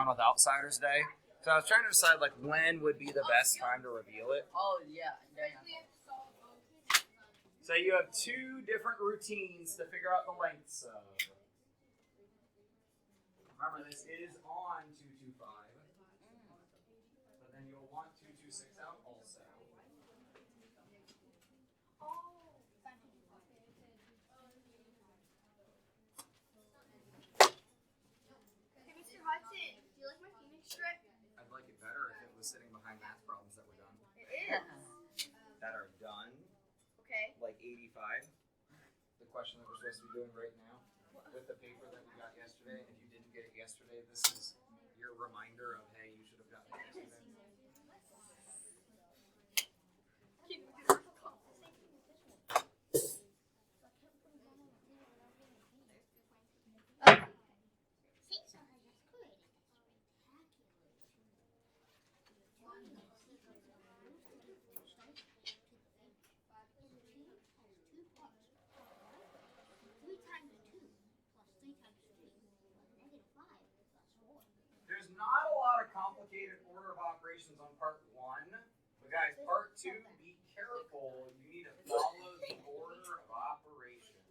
on with Outsiders Day. So I was trying to decide like when would be the best time to reveal it. Oh, yeah. So you have two different routines to figure out the lengths of. Remember, this is on 225, but then you'll want 226 out also. Hey, Mr. Hudson, do you like my Phoenix strip? I'd like it better if it was sitting behind math problems that were done. It is. That are done, Okay. like 85. The question that we're supposed to be doing right now with the paper that we got yesterday. And if you didn't get it yesterday, this is your reminder of, hey, you should have gotten it yesterday. There's not a lot of complicated order of operations on part 1. But guys, part 2, be careful. You need to follow the order of operations.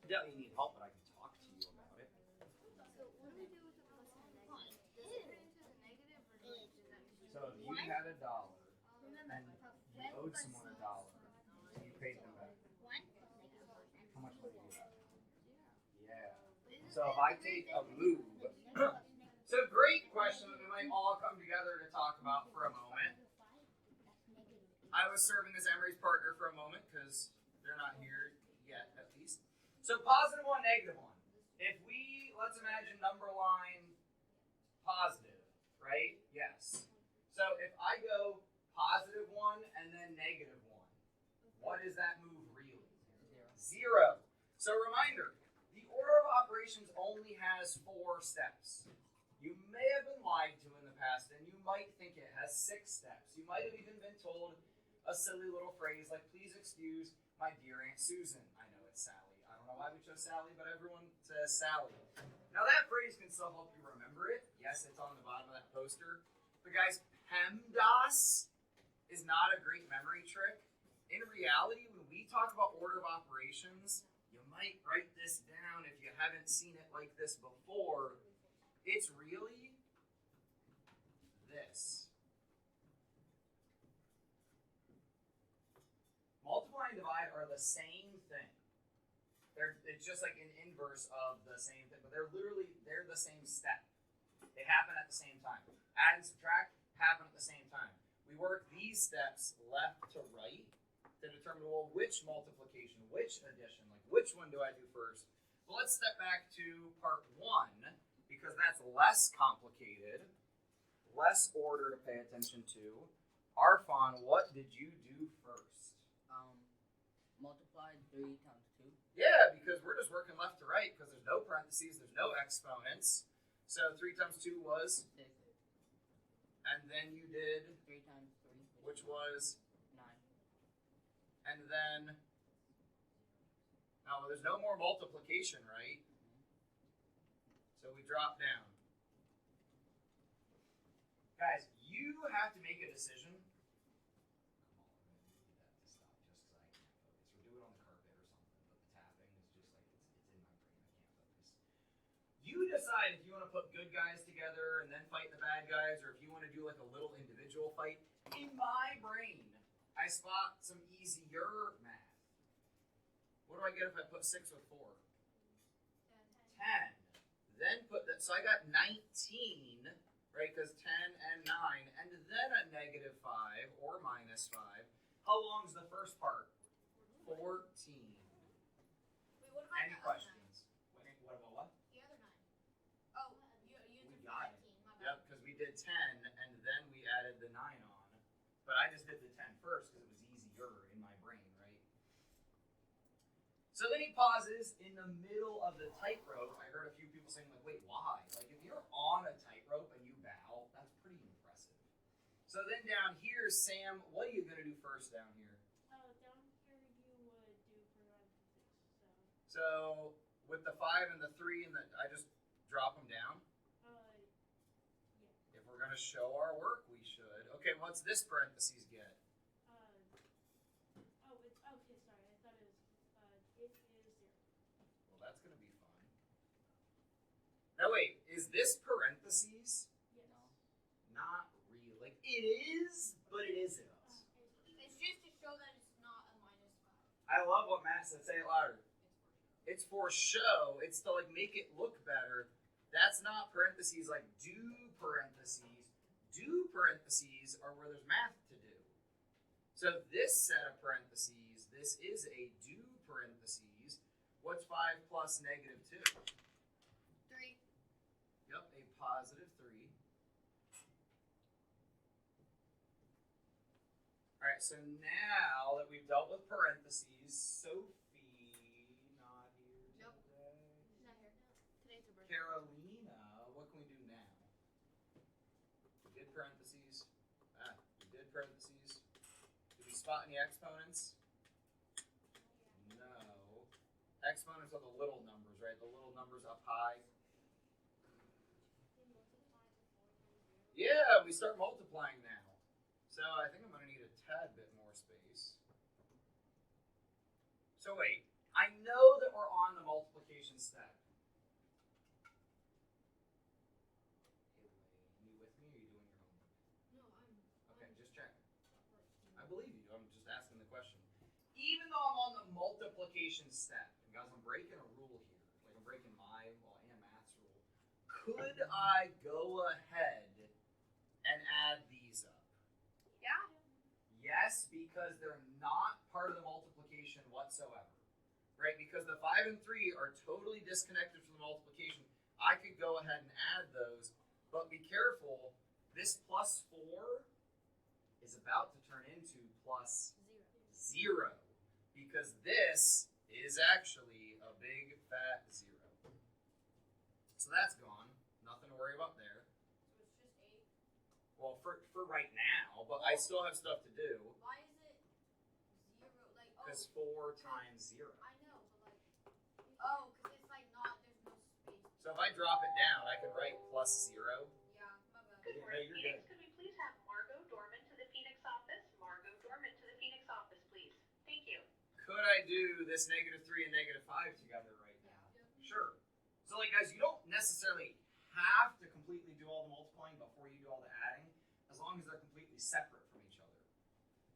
Yeah, you need help, but I can talk to you about it. So if you had $1 and you owed someone $1, and you paid them back, how much money do you have? Yeah. So if I take a move, so great question that we might all come together to talk about for a moment. I was serving as Emery's partner for a moment because they're not here yet, at least. So +1, -1. If we, let's imagine number line positive, right? Yes. So if I go +1 and then -1, what is that move really? 0. So reminder, the order of operations only has 4 steps. You may have been lied to in the past, and you might think it has 6 steps. You might have even been told a silly little phrase like, please excuse my dear Aunt Susan. I know it's Sally. I don't know why we chose Sally, but everyone says Sally. Now that phrase can still help you remember it. Yes, it's on the bottom of that poster. But guys, PEMDAS is not a great memory trick. In reality, when we talk about order of operations, you might write this down if you haven't seen it like this before. It's really this. Multiply and divide are the same thing. It's just like an inverse of the same thing, but they're the same step. They happen at the same time. Add and subtract happen at the same time. We work these steps left to right to determine, well, which multiplication, which addition, like which one do I do first? Well, let's step back to part 1 because that's less complicated, less order to pay attention to. Arfon, what did you do first? Multiply 3 times 2. Yeah, because we're just working left to right because there's no parentheses, there's no exponents. So 3 times 2 was? 6. And then you did? 3 times 3. Which was? 9. And then? Oh, there's no more multiplication, right? So we drop down. Guys, you have to make a decision. You decide if you want to put good guys together and then fight the bad guys, or if you want to do like a little individual fight. In my brain, I spot some easier get if I put 6 with 4? 10. Then put that, so I got 19, right? Because 10 and 9, and then a -5 or -5. How long is the first part? 14. Wait, what about Any the questions? What about what? The other 9. Oh, you We did got 19. My bad. Yep, because we did 10 and then we added the 9 on. But I just did the 10 first because it was easier in my brain, right? So then he pauses in the middle of the tightrope. I heard a few people saying, like, wait, why? Like, if you're on a tightrope and you bow, that's pretty impressive. So then down here, Sam, what are you going to do first down here? Down here you would do parentheses. So with the 5 and the 3 and I just drop them down? Yeah. If we're going to show our work, we should. Okay, what's this parentheses get? It's okay. Sorry, I thought it is 0. Well, that's going to be fun. Now wait, is this parentheses? Yes. Not really. Like, it is, but it isn't. It's just to show that it's not a -5. I love what Matt said. Say it louder. It's for show. It's to, like, make it look better. That's not parentheses like do parentheses. Do parentheses are where there's math to do. So this set of parentheses, this is a do parentheses. What's 5 plus -2? 3. Yep, a +3. Alright, so now that we've dealt with parentheses, Sophie, not here Nope. today. Not here. Today's her birthday. Carolina, what can we do now? We did parentheses. We did parentheses. Did we spot any exponents? No. Exponents are the little numbers, right? The little numbers up high. Yeah, we start multiplying now. So I think I'm going to need a tad bit more space. So wait, I know that we're on the multiplication step. Hey, you with me or are you doing your homework? No, I'm. Okay, just check. I believe you. I'm just asking the question. Even though I'm on the multiplication step, and guys, I'm breaking a rule here. Like I'm breaking my, and Matt's rule. Could I go ahead and add these up? Yeah. Yes, because they're not part of the multiplication whatsoever. Right? Because the 5 and 3 are totally disconnected from the multiplication. I could go ahead and add those, but be careful. This +4 is about to turn into +0 because this is actually a big fat 0. So that's gone. Nothing to worry about there. So it's just 8. Well, for right now, but I still have stuff to do Why is it 0? Like, because 4 times 0. I know, but like, because it's like not. There's no space. So if I drop it down, I can write +0. Yeah, my bad. Good Yeah, morning, you're Phoenix. good. Could we please have Margot Dorman to the Phoenix office? Margot Dorman to the Phoenix office, please. Thank you. Could I do this -3 and -5 together right now? Sure. So like guys, you don't necessarily have to completely do all the multiplying before you do all the adding, as long as they're completely separate from each other.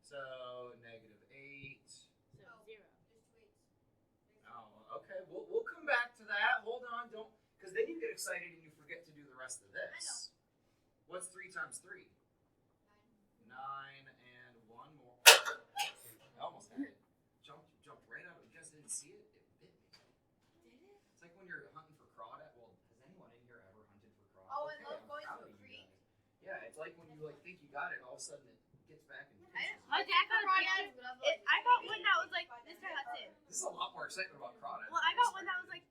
So -8. So Oh. 0. There's 2 8s. Oh, okay. We'll come back to that. Hold on, don't, because then you get excited and you forget to do the rest of this. What's 3 times 3? 9 and 1 more. I almost had it. Jumped right out of it. You guys didn't see it? It bit me. Did it? It's like when you're hunting for crawdad. Well, has anyone in here ever hunted for crawdad? Oh, I Okay, love I'm going proud to a of you creek. guys. Yeah, it's like when you like think you got it, all of a sudden it gets back and I got one that was like this time. That's it. This is a lot more excitement about crawdad. Well, I got one that was like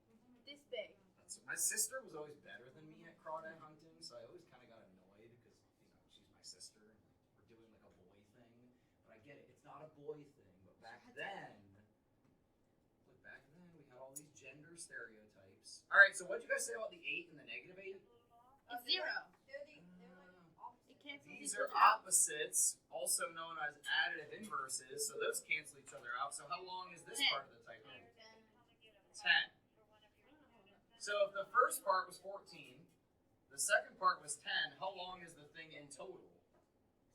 this big. My sister was always better than me at crawdad hunting, so I always kind of got annoyed because she's my sister and we're doing like a boy thing. But I get it, it's not a boy thing. But back then, we had all these gender stereotypes. All right, so what did you guys say about the 8 and the -8? It's 0. They're like opposite. It cancels These each are other out. opposites, also known as additive inverses, so those cancel each other out. So how long is this 10. part of the tightrope? 10. So if the first part was 14, the second part was 10, how long is the thing in total?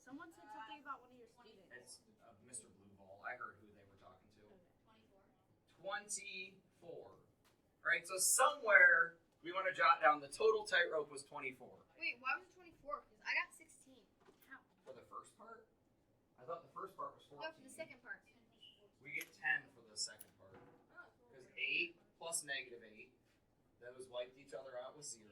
Someone said something about one of your students. It's Mr. Blueball. I heard who they were talking to. 24. 24. Right? So somewhere we want to jot down the total tightrope was 24. Wait, why was it 24? Because I got 16. How? For the first part? I thought the first part was 14. No, for the second part. We get 10 for the second part. Because 8 plus negative 8, those wiped each other out with 0.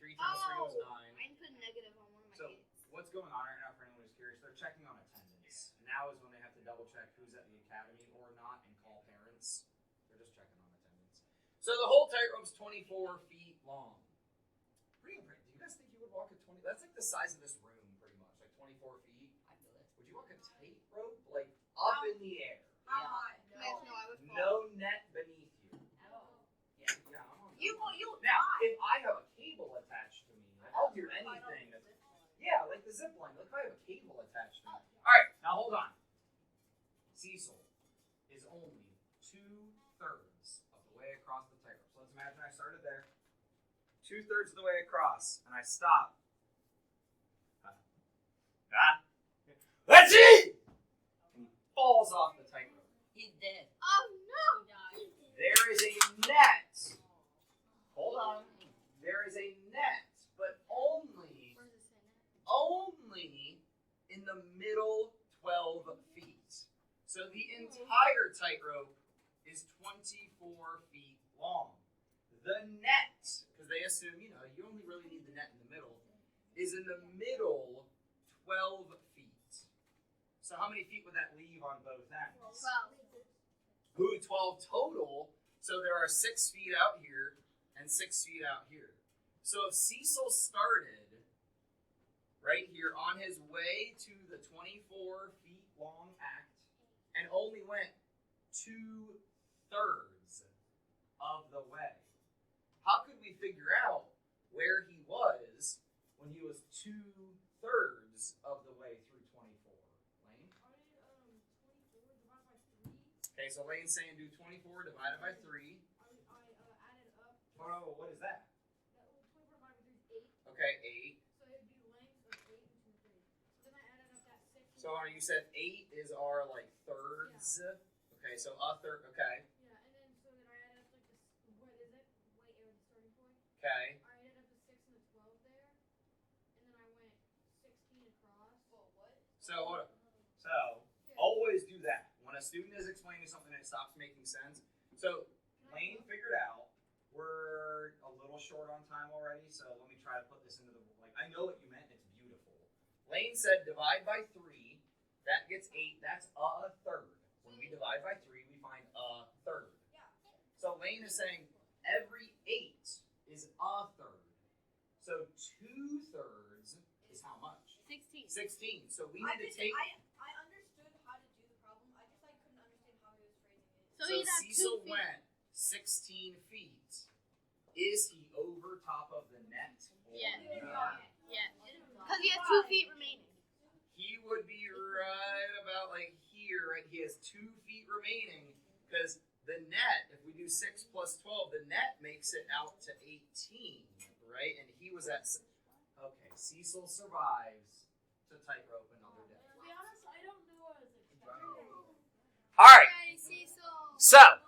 3 times 3 was 9. I didn't put a negative on one of my So eights. what's going on right now for anyone who's curious, they're checking on attendance. Now is when they have to double check who's at the academy or not and call parents. They're just checking on attendance. So the whole tightrope's 24 feet long. Pretty impressive. Do you guys think you would walk a 20? That's like the size of this room, pretty much, like 24 feet. I feel it. Would you walk a tightrope like up in the air? How high? No, I would fall. No net beneath you. Yeah, I'm on You Now, if I have a cable attached to me, I'll do anything. Yeah, like the zip line. Like if I have a cable attached to me. All right, now hold on. Cecil is only 2/3 of the way across the tightrope. So let's imagine I started there, 2/3 of the way across, and I stop. Let's see! And he falls off the tightrope. He's dead. Oh no! There is a net. Hold on. There is a net, but only Where does it say that? only in the middle 12 feet. So the entire tightrope is 24 feet long. The net, because they assume, you only really need the net in the middle, is in the middle 12 feet. So how many feet would that leave on both ends? 12. Ooh, 12 total. So there are 6 feet out here and 6 feet out here. So if Cecil started right here on his way to the 24 feet long act and only went 2/3 of the way, how could we figure out where he was when he was 2/3 of the way through 24? Lane? 24 divided by 3. Okay, so Lane's saying do 24 divided by 3. I added up. Oh, what is that? That 24 divided by 3 is 8. Okay, 8. So it would be length of 8 and 2 3. So then I added up that 6. So you said 8 is our like thirds. Yeah. Okay, so a third. Okay. Yeah, and then so then I added up like this. What is it? Wait, it was the starting point. Okay. I added up the 6 and the 12 there, and then I went 16 across. Oh, what? So hold up. So always do that when a student is explaining something and it stops making sense. So Lane figured out we're a little short on time already. So let me try to put this into the I know what you meant. It's beautiful. Lane said divide by 3. That gets 8. That's a third. When we divide by 3, we find a third. So Lane is saying every 8 is a third. So 2/3 is how much? 16. 16. So we need to take. I understood how to do the problem. I couldn't understand how he was phrasing it. So So he's at 2 Cecil feet. went 16 feet. Is he over top of the net? Or Yeah. not? Yeah. Because he has 2 feet remaining. He would be right about like here, right? He has 2 feet remaining because the net, if we do 6 plus 12, the net makes it out to 18, right? And he was at. Okay, Cecil survives to tightrope another day. To be honest, I don't know what I was expecting. All right. Hey, Cecil. So,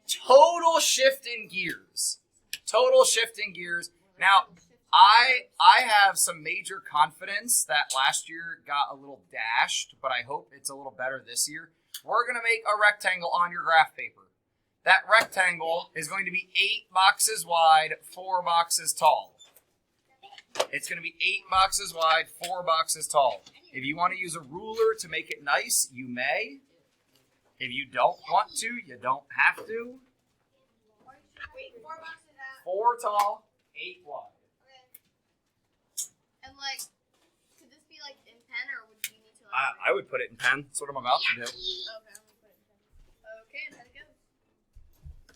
total shift in gears. Total shift in gears. Now, I have some major confidence that last year got a little dashed, but I hope it's a little better this year. We're going to make a rectangle on your graph paper. That rectangle is going to be 8 boxes wide, 4 boxes tall. It's going to be 8 boxes wide, 4 boxes tall. If you want to use a ruler to make it nice, you may. If you don't want to, you don't have to. Wait, 4 boxes at. 4 tall, 8 wide. And could this be in pen or would you need to I would put it in pen. That's what I'm about to do. Okay, I'm gonna put it in pen. Okay, and let it go.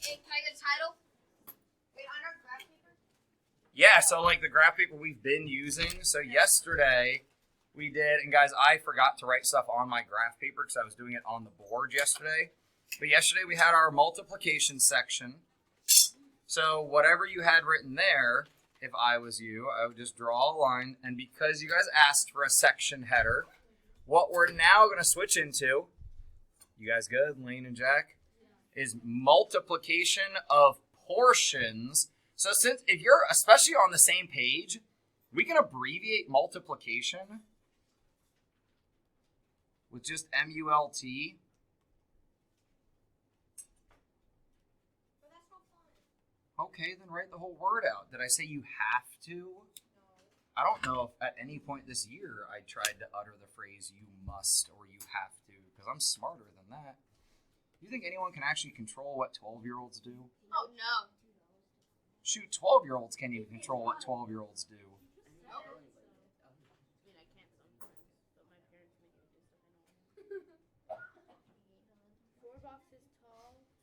Hey, can I get a title? Wait, on our graph paper? Yeah, so the graph paper we've been using. So yesterday we did, and guys, I forgot to write stuff on my graph paper because I was doing it on the board yesterday. But yesterday we had our multiplication section. So whatever you had written there, if I was you, I would just draw a line. And because you guys asked for a section header, what we're now going to switch into, you guys good, Lane and Jack? is multiplication of portions. So since if you're especially on the same page, we can abbreviate multiplication with just MULT. But that's not fun. Okay, then write the whole word out. Did I say you have to? I don't know if at any point this year I tried to utter the phrase you must or you have to, because I'm smarter than that. You think anyone can actually control what 12-year-olds do? Oh no. Shoot, 12-year-olds can't even control what 12-year-olds do.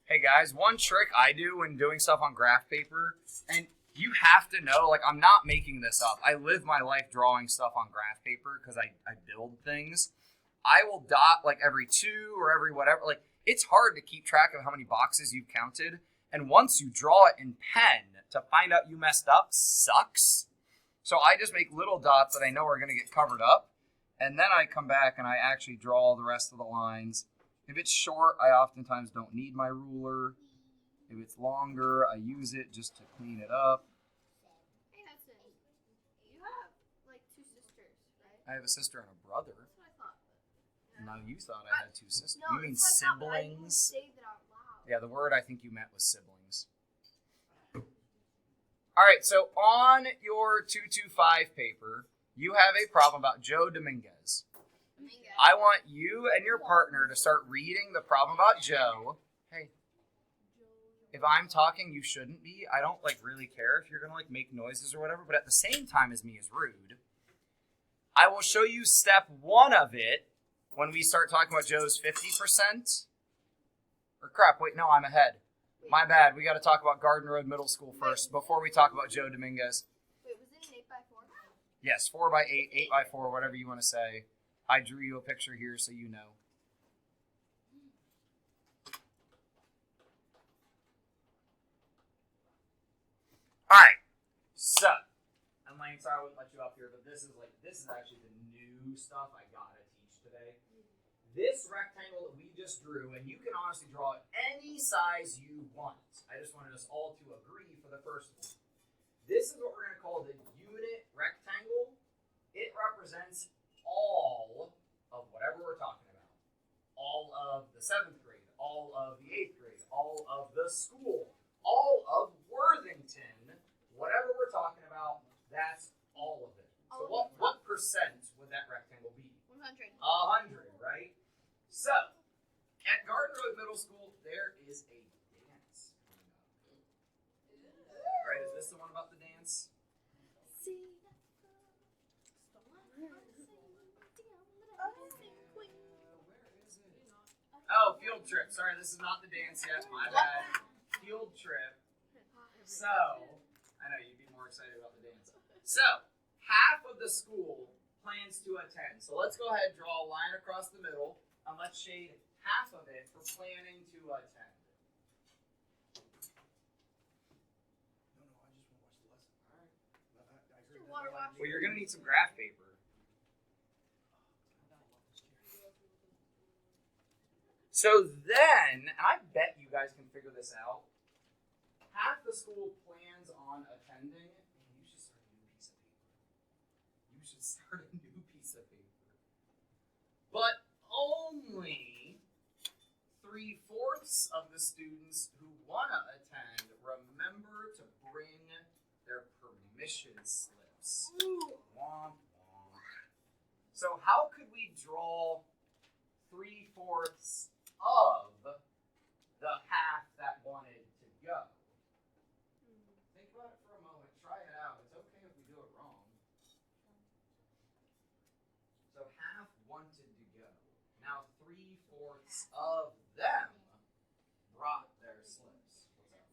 Hey guys, one trick I do when doing stuff on graph paper, and you have to know, like, I'm not making this up. I live my life drawing stuff on graph paper because I build things. I will dot like every 2 or every whatever. Like, it's hard to keep track of how many boxes you've counted. And once you draw it in pen, to find out you messed up sucks. So I just make little dots that I know are going to get covered up. And then I come back and I actually draw the rest of the lines. If it's short, I oftentimes don't need my ruler. If it's longer, I use it just to clean it up. Hey, Hudson. You have like 2 sisters, right? I have a sister and a brother. That's what I thought. No, you thought I had 2 sisters. No, You mean that's what I thought, but I didn't siblings? say that out loud. Yeah, the word I think you meant was siblings. All right, so on your 225 paper, you have a problem about Joe Dominguez. I want you and your partner to start reading the problem about Joe. Hey, if I'm talking, you shouldn't be. I don't like really care if you're gonna like make noises or whatever, but at the same time as me is rude. I will show you step 1 of it when we start talking about Joe's 50%. Or crap, wait, no, I'm ahead. My bad. We got to talk about Garden Road Middle School first before we talk about Joe Dominguez. Wait, was it an 8x4? Yes, 4x8, 8x4, whatever you want to say. I drew you a picture here so you know. All right. So, and Lane, sorry I wouldn't let you up here, but this is actually the new stuff I gotta teach today. This rectangle that we just drew, and you can honestly draw it any size you want. I just wanted us all to agree for the first one. This is what we're going to call the unit rectangle. It represents all of whatever we're talking about. All of the 7th grade, all of the 8th grade, all of the school, all of Worthington, whatever we're talking about, that's all of it. So what percent would that rectangle be? 100. 100, right? So, at Garden Road Middle School, there is a dance coming up. Right, is this the one about the dance? Oh, field trip. Sorry, this is not the dance yet. My bad. Field trip. So, I know you'd be more excited about the dance. So, half of the school plans to attend. So let's go ahead and draw a line across the middle, and let's shade half of it for planning to attend. Well, you're going to need some graph paper. So then, and I bet you guys can figure this out, half the school plans on attending. You should start a new piece of paper. You should start a new piece of paper. But only 3/4 of the students who want to attend remember to bring their permission slips. Womp womp. So how could we draw 3/4 of the half that wanted to go? Think about it for a moment. Try it out. It's okay if we do it wrong. So half wanted to go. Now 3/4 of them brought their slips. What's up?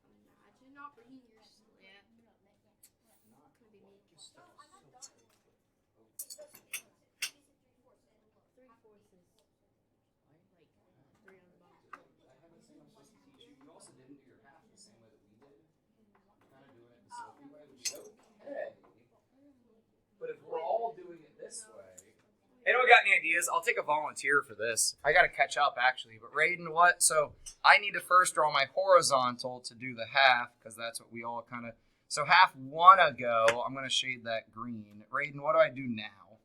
Imagine not bringing your slip. Not Could be me. just so tight. 3/4 is like 3 on the bottom. I haven't seen I'm supposed to teach you. You also didn't do your half the same way that we did. Kind of doing it the Sophie way, which is okay. But if we're all doing it this way, Anyone got any ideas? I'll take a volunteer for this. I got to catch up, actually. But Raiden, what? So I need to first draw my horizontal to do the half, because that's what we all kind of... So half one ago, I'm going to shade that green. Raiden, what do I do now?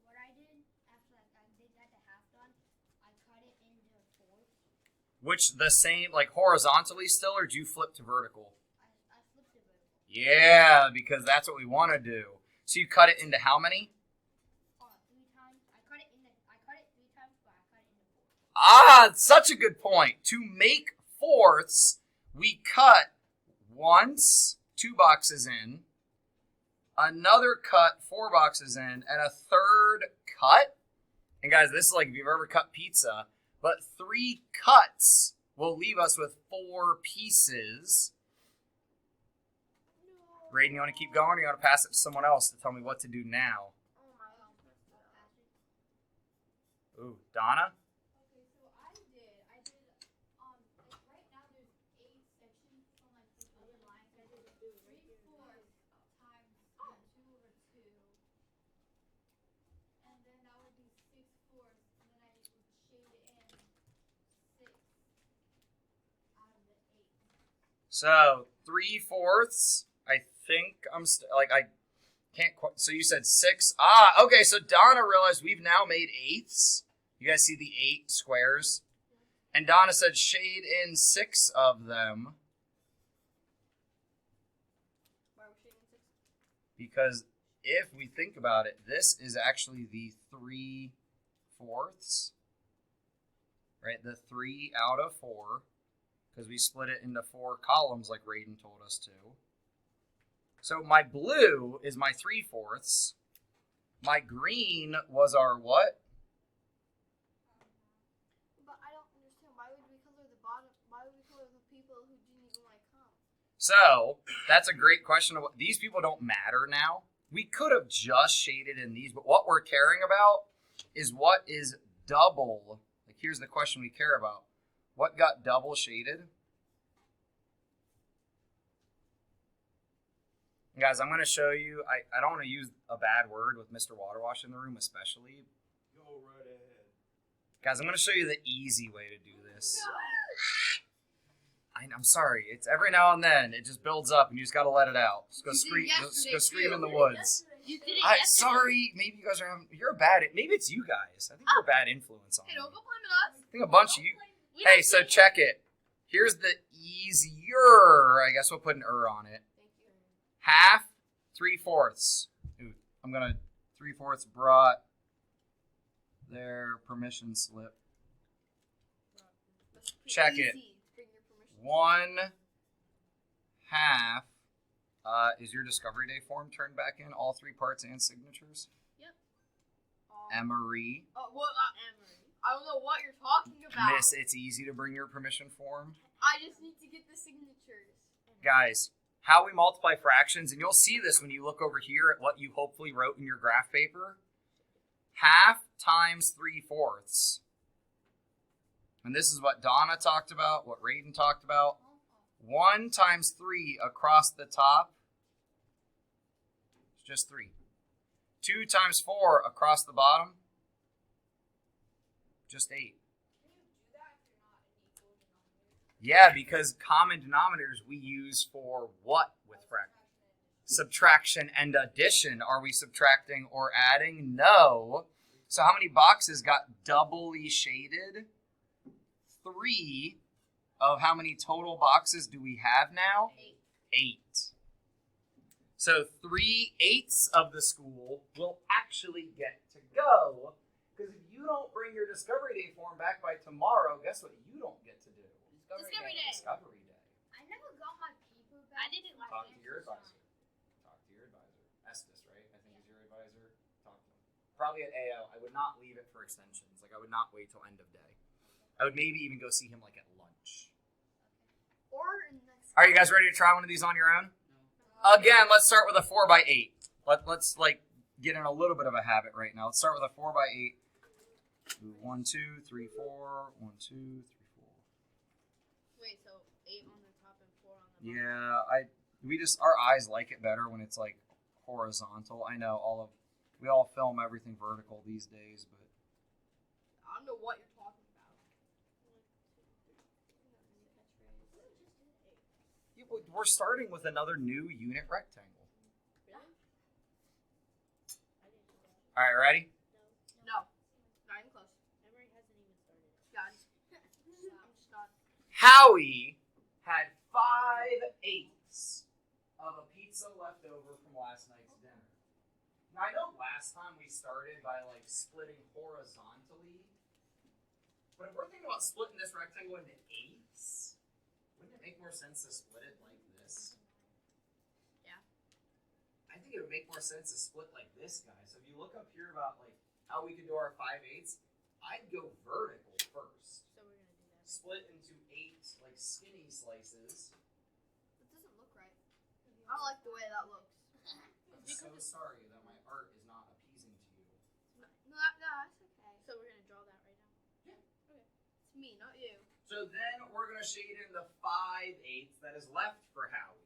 What I did after I did that the half done, I cut it into fourths. Which, the same, like horizontally still, or do you flip to vertical? I flipped it vertical. Yeah, because that's what we want to do. So you cut it into how many? 3 times. I cut it 3 times, but I cut it into fourths. Ah, such a good point. To make fourths, we cut once, 2 boxes in, another cut, 4 boxes in, and a third cut. And guys, this is like if you've ever cut pizza, but 3 cuts will leave us with 4 pieces. Raiden, you want to keep going, or you want to pass it to someone else to tell me what to do now? Ooh, Donna? Okay, so I did, like right now there's 8 sections from like this other line. So I did 3/4 times 2/2. And then that would be 6/4. And then I would shade it in 6 out of the 8. So 3/4. I think I can't quite. So you said 6. Ah, okay. So Donna realized we've now made 8ths. You guys see the 8 squares? And Donna said shade in 6 of them. Why are we shading 6? Because if we think about it, this is actually the 3/4. Right? The 3 out of 4. Because we split it into 4 columns like Raiden told us to. So my blue is my 3/4. My green was our what? But I don't understand. Why would we color the bottom? Why would we color the people who didn't even like come? So that's a great question. These people don't matter now. We could have just shaded in these, but what we're caring about is what is double. Like here's the question we care about. What got double shaded? Guys, I'm going to show you. I don't want to use a bad word with Mr. Waterwash in the room, especially. Go right ahead. Guys, I'm going to show you the easy way to do this. I'm sorry. It's every now and then it just builds up, and you just got to let it out. Just go scream. Just go scream in the woods. You did it Sorry. Maybe you guys are having. You're a bad. Maybe it's you guys. I think you're a bad influence on me. Hey, don't go blaming us. I think a bunch of you. We Hey, don't so think- check it. Here's the easier. I guess we'll put an on it. Thank you. Half, 3/4. Ooh, I'm gonna 3/4 brought their permission slip. That's pretty Check easy. it. Bring your permission. 1/2. Is your Discovery Day form turned back in? All 3 parts and signatures? Emery. Oh, well, not Emery. I don't know what you're talking about. Miss, it's easy to bring your permission form. I just need to get the signatures. Guys, how we multiply fractions, and you'll see this when you look over here at what you hopefully wrote in your graph paper. 1/2 times 3/4. And this is what Donna talked about, what Raiden talked about. 1 times 3 across the top. It's just 3. 2 times 4 across the bottom. Just 8. Yeah, because common denominators we use for what with fractions? Subtraction and addition. Are we subtracting or adding? No. So how many boxes got doubly shaded? 3 of how many total boxes do we have now? 8. So 3/8 of the school will actually get to go. Because if you don't bring your Discovery Day form back by tomorrow, guess what you don't get to do? Discovery Day. Discovery Day. I never got my paper back. I didn't like Talk it. to your advisor. Talk to your advisor. Estes, right? I think is your advisor. Talk to him. Probably at AO. I would not leave it for extensions. Like I would not wait till end of day. I would maybe even go see him like at lunch. Or in next. Are you guys ready to try one of these on your own? Again, let's start with a 4x8. Let's like get in a little bit of a habit right now. Let's start with a 4x8. 1, 2, 3, 4. 1, 2, 3, 4. Wait, so 8 on the top and 4 on the bottom? Yeah, our eyes like it better when it's like horizontal. I know all of We all film everything vertical these days, but I don't know what you're talking about. we're starting with another new unit rectangle. All right, ready? No. Not even close. Emery hasn't even started. God. I'm just not. Howie had 5/8 of a pizza left over from last night's dinner. Now, I know last time we started by like splitting horizontally, but if we're thinking about splitting this rectangle into 8s, wouldn't it make more sense to split it like this? Yeah. I think it would make more sense to split like this, guys. So if you look up here about like how we could do our 5/8, I'd go vertical first. So we're gonna do that. Split into 8 like skinny slices. It doesn't look right. I don't like the way that looks. I'm so sorry that my art is not appeasing to you. No, that's okay. So we're gonna draw that right now. It's me, not you. So then we're going to shade in the 5/8 that is left for Howie.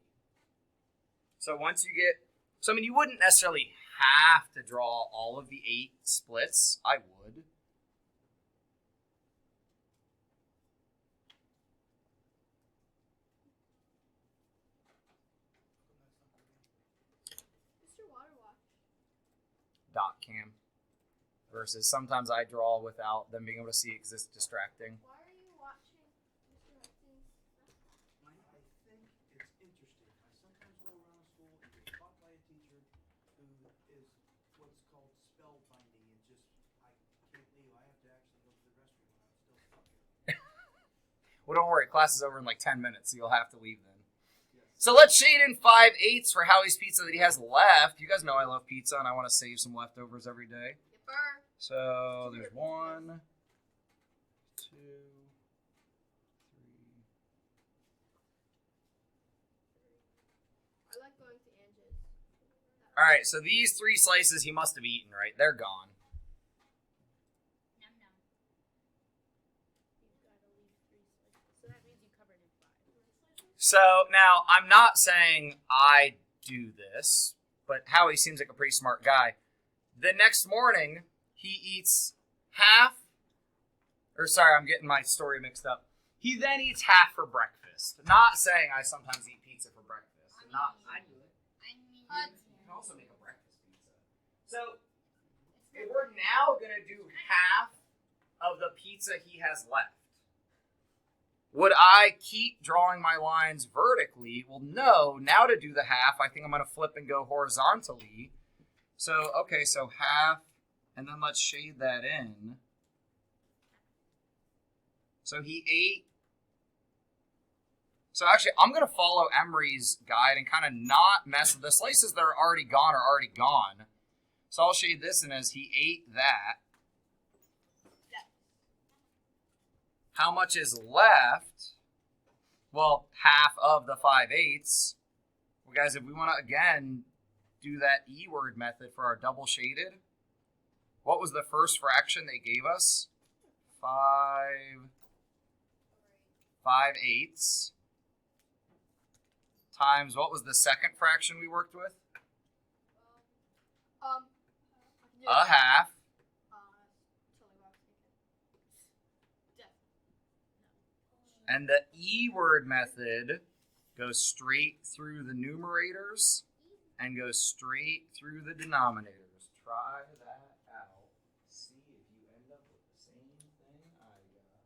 So once you get, so I mean, you wouldn't necessarily have to draw all of the 8 splits. I would. Mr. Water Watch. Dot cam. Versus sometimes I draw without them being able to see it because it's distracting. Why are you watching Mr. Hudson's? I think it's interesting. I sometimes go around school and get caught by a teacher who is what's called spell binding and just, I can't leave. I have to actually go to the restroom and I'm still stuck here. Well, don't worry. Class is over in like 10 minutes, so you'll have to leave then. So let's shade in 5/8 for Howie's pizza that he has left. You guys know I love pizza and I want to save some leftovers every day. Yipper. So there's 1, 2, 3. I like going to Angie's. All right, so these 3 slices he must have eaten, right? They're gone. Num num. You've gotta leave 3 slices. So that means you covered in 5. So now I'm not saying I do this, but Howie seems like a pretty smart guy. The next morning, he eats half, or sorry, I'm getting my story mixed up. He then eats half for breakfast. Not saying I sometimes eat pizza for breakfast. I do it. I mean, You can also make a breakfast pizza. So if we're now going to do half of the pizza he has left, would I keep drawing my lines vertically? Well, no. Now to do the half, I think I'm going to flip and go horizontally. So, okay, so half, and then let's shade that in. So he ate. So actually, I'm going to follow Emery's guide and kind of not mess with the slices that are already gone are already gone. So I'll shade this in as he ate that. How much is left? Well, half of the 5/8. Well, guys, if we want to, again, do that E-word method for our double shaded, what was the first fraction they gave us? 5/8 times, what was the second fraction we worked with? A half. And the E-word method goes straight through the numerators and goes straight through the denominators. Try that out. See if you end up with the same thing I got.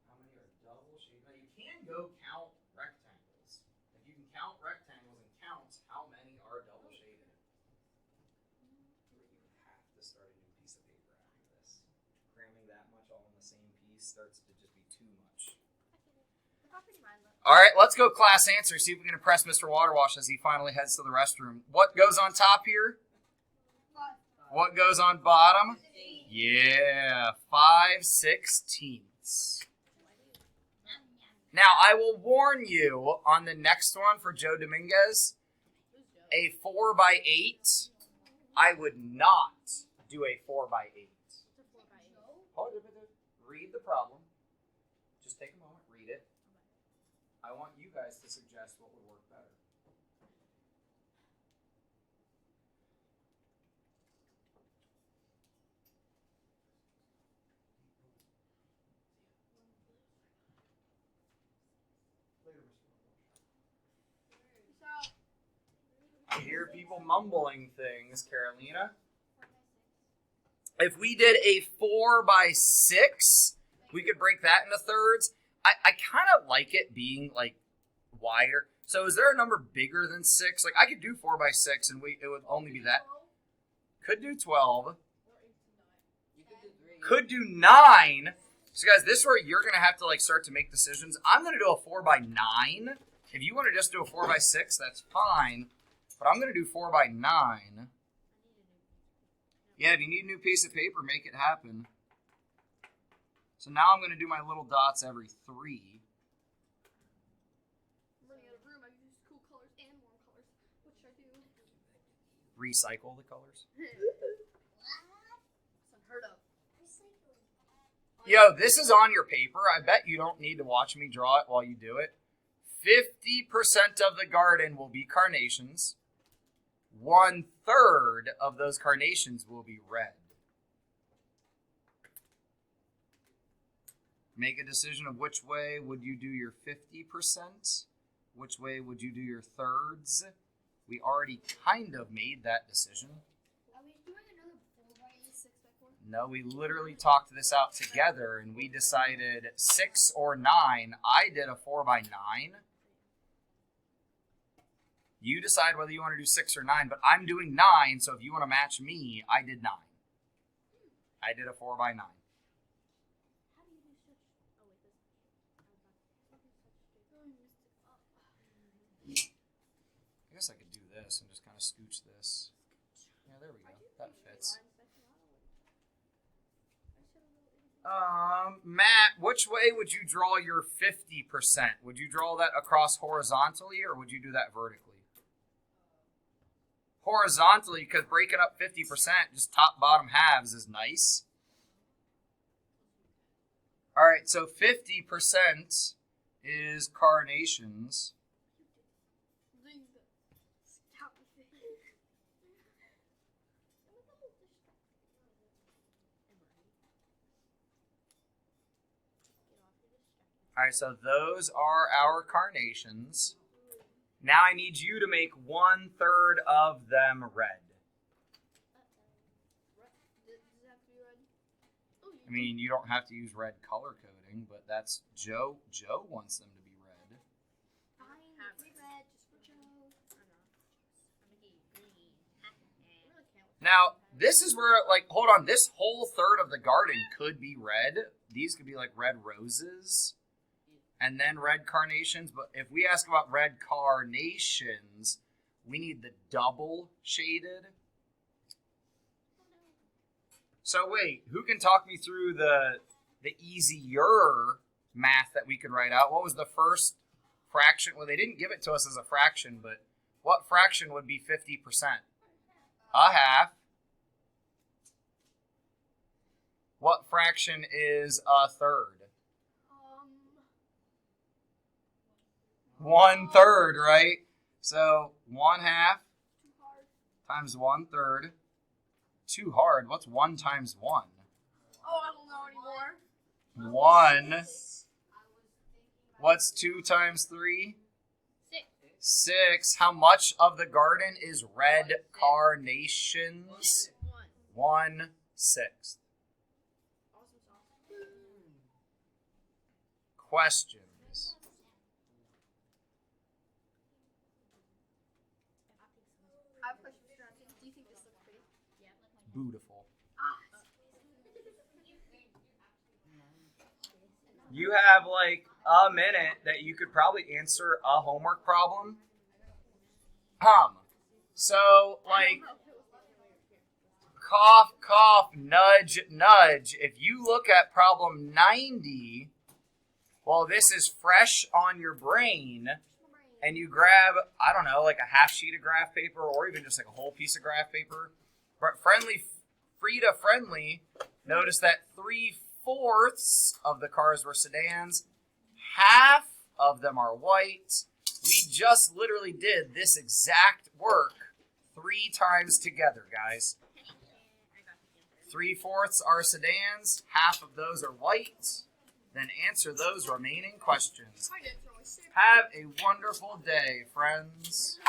How many are double shaded? Now you can go count rectangles. If you can count rectangles and count how many are double shaded. You have to start a new piece of paper after this. Cramming that much all in the same piece starts to just be too much. All right, let's go class answer. See if we can impress Mr. Waterwash as he finally heads to the restroom. What goes on top here? What goes on bottom? Yeah, 5/16. Now, I will warn you on the next one for Joe Dominguez, a 4/8. I would not do a 4/8. Hold it. Read the problem. Just take a moment, read it. I want you guys to suggest what would work better. hear people mumbling things, Carolina. If we did a 4x6, we could break that into thirds. I kind of like it being like wider. So is there a number bigger than 6? Like I could do 4x6 and it would only be that. Could do 12. You could do 3. Could do 9. So guys, this is where you're going to have to like start to make decisions. I'm going to do a 4x9. If you want to just do a 4x6, that's fine. But I'm going to do 4x9. Yeah, if you need a new piece of paper, make it happen. So now I'm going to do my little dots every 3. I'm running out of room. I use cool colors and warm colors. What should I do? Recycle the colors. It's unheard of. Yo, this is on your paper. I bet you don't need to watch me draw it while you do it. 50% of the garden will be carnations. 1/3 of those carnations will be red. Make a decision of which way would you do your 50%? Which way would you do your thirds? We already kind of made that decision. Are we doing another 4x6 by 4? No, we literally talked this out together and we decided 6 or 9. I did a 4x9. You decide whether you want to do 6 or 9, but I'm doing 9, so if you want to match me, I did 9. I did a 4x9. How do you do such? I guess I could do this and just kind of scooch this. Yeah, there we go. That fits. Matt, which way would you draw your 50%? Would you draw that across horizontally or would you do that vertically? Horizontally, because breaking up 50%, just top, bottom halves is nice. All right, so 50% is carnations. All right, so those are our carnations. Now I need you to make 1/3 of them red. I mean, you don't have to use red color coding, but that's Joe. Joe wants them to be red. Fine, be red, just for Joe. Now, this is where, like, hold on. This whole third of the garden could be red. These could be, like, red roses. And then red carnations. But if we ask about red carnations, we need the double shaded. So wait, who can talk me through the easier math that we could write out? What was the first fraction? Well, they didn't give it to us as a fraction, but what fraction would be 50%? A half. What fraction is a third? 1/3, right? So 1/2 times 1/3. Too hard. What's 1 times 1? Oh, I don't know anymore. 1. What's 2 times 3? 6. How much of the garden is red carnations? 1/6. Questions? I have a question for Jonathan. Do you think this looks pretty? Beautiful. You have like a minute that you could probably answer a homework problem. So like cough, cough, nudge, nudge. If you look at problem 90, well, this is fresh on your brain, and you grab, I don't know, like a half sheet of graph paper or even just like a whole piece of graph paper. But Frida Friendly noticed that 3/4 of the cars were sedans. Half of them are white. We just literally did this exact work 3 times together, guys. 3/4 are sedans. Half of those are white. Then answer those remaining questions. Have a wonderful day, friends.